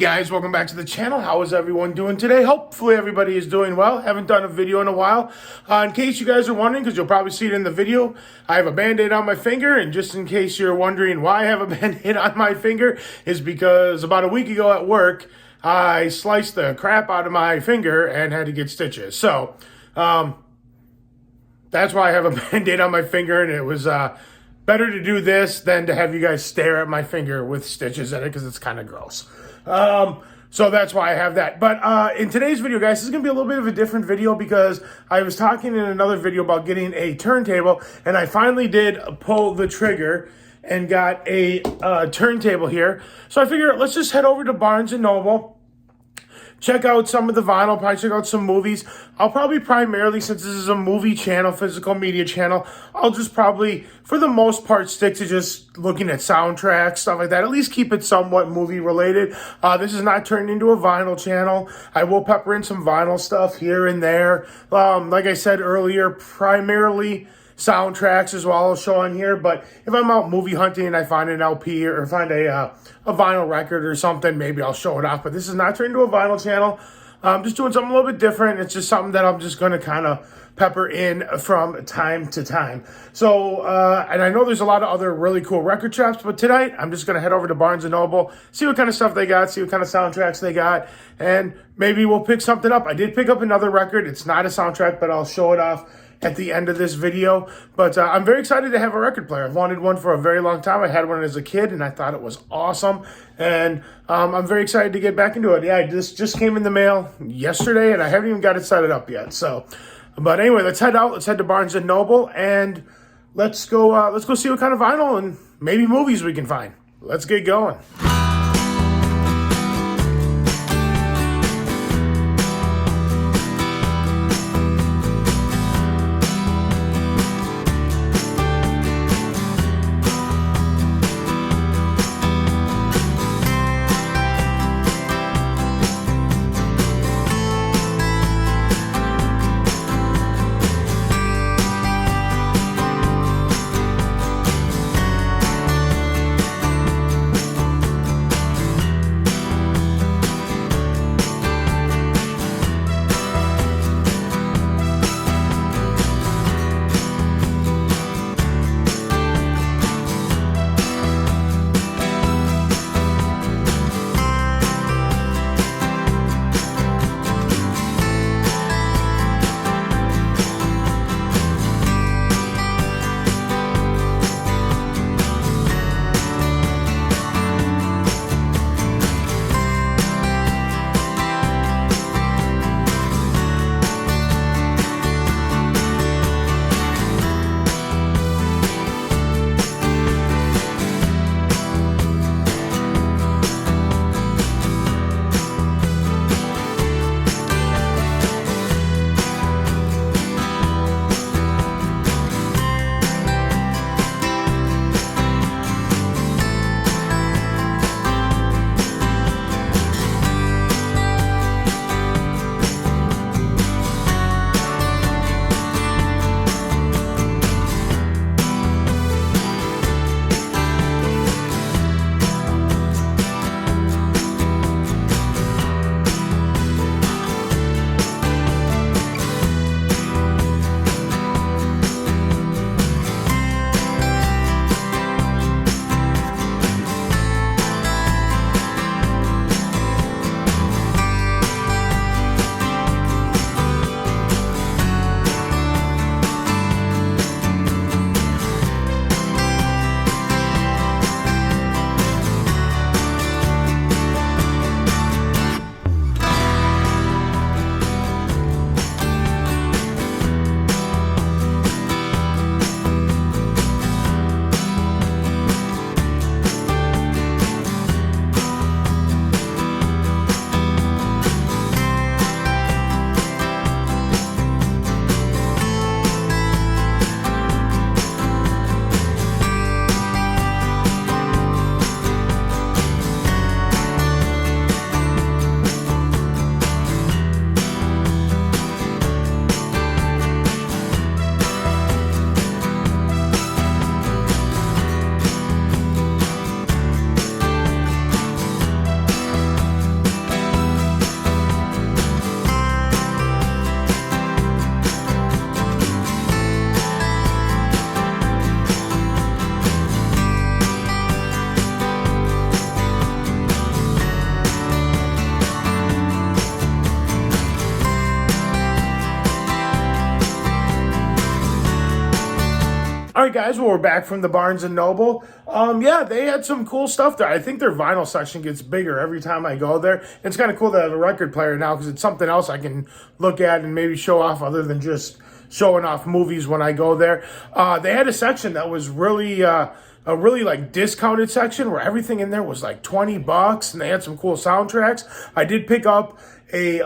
Guys, welcome back to the channel. How is everyone doing today? Hopefully everybody is doing well. Haven't done a video in a while. In case you guys are wondering, because you'll probably see it in the video, I have a band-aid on my finger, and just in case you're wondering why I have a band-aid on my finger, is because about a week ago at work, I sliced the crap out of my finger and had to get stitches. So, that's why I have a band-aid on my finger, and it was better to do this than to have you guys stare at my finger with stitches in it, because it's kind of gross. So that's why I have that. But in today's video, guys, this is going to be a little bit of a different video because I was talking in another video about getting a turntable, and I finally did pull the trigger and got a turntable here. So I figured let's just head over to Barnes & Noble, check out some of the vinyl, probably check out some movies. I'll probably primarily, since this is a movie channel, physical media channel, I'll just probably, for the most part, stick to just looking at soundtracks, stuff like that. At least keep it somewhat movie related. This is not turned into a vinyl channel. I will pepper in some vinyl stuff here and there. Like I said earlier, primarily soundtracks as well I'll show on here, but if I'm out movie hunting and I find an LP or find a vinyl record or something, maybe I'll show it off. But this is not turned into a vinyl channel. I'm just doing something a little bit different. It's just something that I'm just going to kind of pepper in from time to time. So, and I know there's a lot of other really cool record shops, but tonight I'm just going to head over to Barnes & Noble, see what kind of stuff they got, see what kind of soundtracks they got, and maybe we'll pick something up. I did pick up another record. It's not a soundtrack, but I'll show it off at the end of this video. But I'm very excited to have a record player. I've wanted one for a very long time. I had one as a kid, and I thought it was awesome. And I'm very excited to get back into it. Yeah, this just came in the mail yesterday, and I haven't even got it set up yet. So, but anyway, let's head out. Let's head to Barnes & Noble, and let's go see what kind of vinyl and maybe movies we can find. Let's get going. All right, guys. Well, we're back from the Barnes and Noble. Yeah, they had some cool stuff there. I think their vinyl section gets bigger every time I go there. It's kind of cool to have a record player now because it's something else I can look at and maybe show off other than just showing off movies when I go there. They had a section that was really a really like discounted section where everything in there was like $20, and they had some cool soundtracks. I did pick up a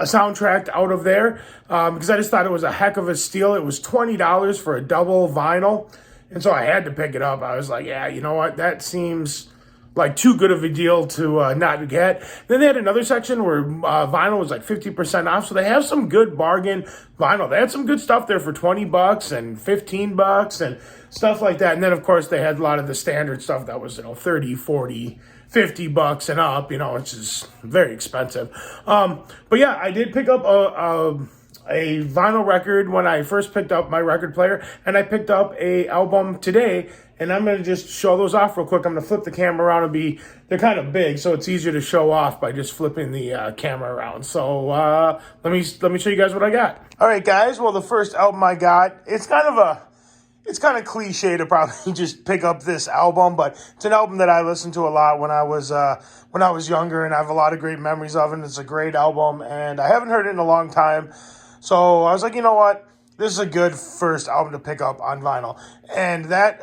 soundtrack out of there because I just thought it was a heck of a steal. It was $20 for a double vinyl, and so I had to pick it up. I was like, yeah, you know what? That seems like too good of a deal to not get. Then they had another section where vinyl was like 50% off. So they have some good bargain vinyl. They had some good stuff there for $20 and $15 and stuff like that. And then of course they had a lot of the standard stuff that was, 30, 40, $50 and up, which is very expensive. But yeah, I did pick up a vinyl record when I first picked up my record player, and I picked up a album today, and I'm going to just show those off real quick. I'm going to flip the camera around and they're kind of big, so it's easier to show off by just flipping the camera around. So let me show you guys what I got. All right, guys. Well, the first album I got, it's kind of cliche to probably just pick up this album, but it's an album that I listened to a lot when I was younger, and I have a lot of great memories of it. It's a great album, and I haven't heard it in a long time. So I was like, you know what? This is a good first album to pick up on vinyl. And that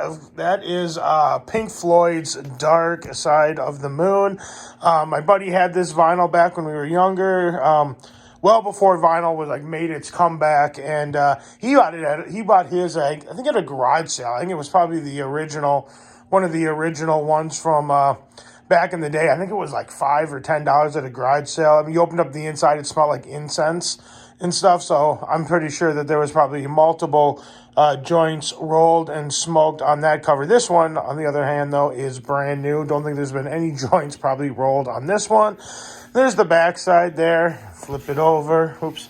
is Pink Floyd's Dark Side of the Moon. My buddy had this vinyl back when we were younger, well before vinyl was like made its comeback. And he bought his, I think at a garage sale. I think it was probably one of the original ones from back in the day. I think it was like $5 or $10 at a garage sale. I mean, you opened up the inside, it smelled like incense and stuff, so I'm pretty sure that there was probably multiple joints rolled and smoked on that cover. This one, on the other hand, though, is brand new. Don't think there's been any joints probably rolled on this one. There's the backside there. Flip it over. Oops.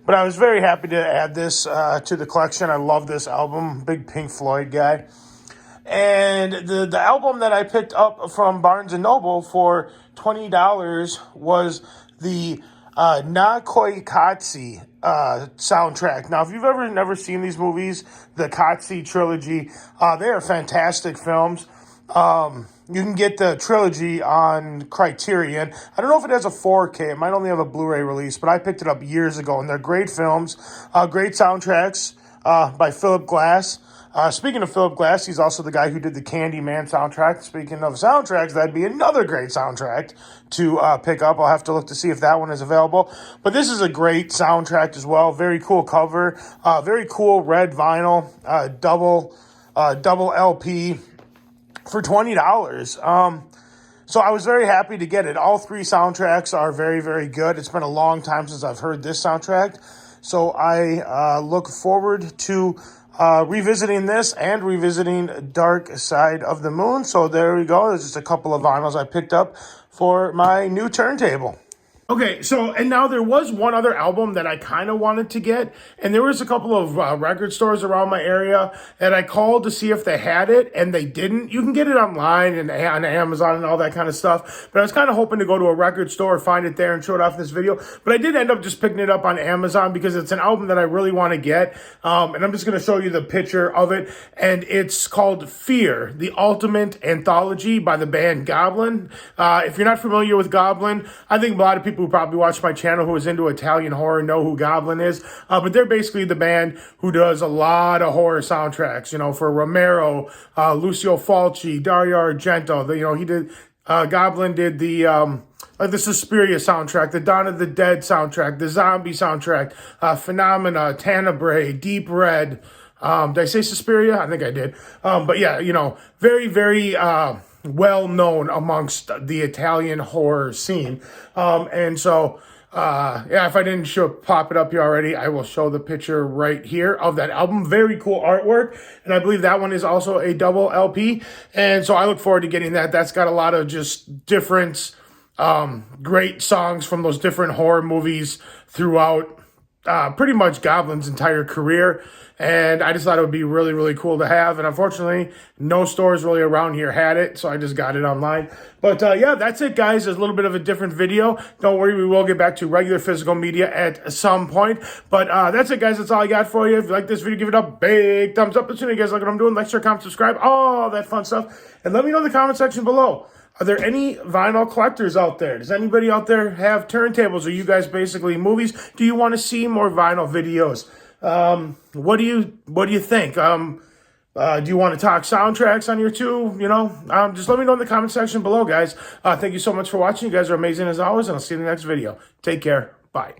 But I was very happy to add this to the collection. I love this album. Big Pink Floyd guy. And the album that I picked up from Barnes & Noble for $20 was the Na Koi Katsi soundtrack. Now, if you've never seen these movies, the Katsi trilogy, they are fantastic films. You can get the trilogy on Criterion. I don't know if it has a 4K. It might only have a Blu-ray release, but I picked it up years ago, and they're great films, great soundtracks by Philip Glass. Speaking of Philip Glass, he's also the guy who did the Candyman soundtrack. Speaking of soundtracks, that'd be another great soundtrack to pick up. I'll have to look to see if that one is available. But this is a great soundtrack as well. Very cool cover. Very cool red vinyl. Double LP for $20. So I was very happy to get it. All three soundtracks are very, very good. It's been a long time since I've heard this soundtrack. So I look forward to revisiting this and revisiting Dark Side of the Moon. So there we go. There's just a couple of vinyls I picked up for my new turntable. Okay, so, and now there was one other album that I kind of wanted to get, and there was a couple of record stores around my area, and I called to see if they had it, and they didn't. You can get it online and on Amazon and all that kind of stuff, but I was kind of hoping to go to a record store, find it there, and show it off in this video, but I did end up just picking it up on Amazon because it's an album that I really want to get, and I'm just going to show you the picture of it, and it's called Fear, the Ultimate Anthology by the band Goblin. If you're not familiar with Goblin, I think a lot of people who probably watch my channel who is into Italian horror know who Goblin is. But they're basically the band who does a lot of horror soundtracks, for Romero, Lucio Fulci, Dario Argento. He did, Goblin did the Suspiria soundtrack, the Dawn of the Dead soundtrack, the Zombie soundtrack, Phenomena, Tenebrae, Deep Red. Did I say Suspiria? I think I did. But yeah, very, very, well known amongst the Italian horror scene. And so, if I didn't pop it up here already, I will show the picture right here of that album. Very cool artwork. And I believe that one is also a double LP. And so I look forward to getting that. That's got a lot of just different, great songs from those different horror movies throughout pretty much Goblin's entire career. and I just thought it would be really, really cool to have. And unfortunately, no stores really around here had it, so I just got it online. But yeah, that's it, guys. It's a little bit of a different video. Don't worry, we will get back to regular physical media at some point. But that's it, guys. That's all I got for you. If you like this video, give it a big thumbs up. As soon as you guys like what I'm doing, like, share, comment, subscribe, all that fun stuff. And let me know in the comment section below. Are there any vinyl collectors out there? Does anybody out there have turntables? Are you guys basically movies? Do you want to see more vinyl videos? What do you think? Do you want to talk soundtracks on your too? You know, just let me know in the comment section below, guys. Thank you so much for watching. You guys are amazing as always, and I'll see you in the next video. Take care. Bye.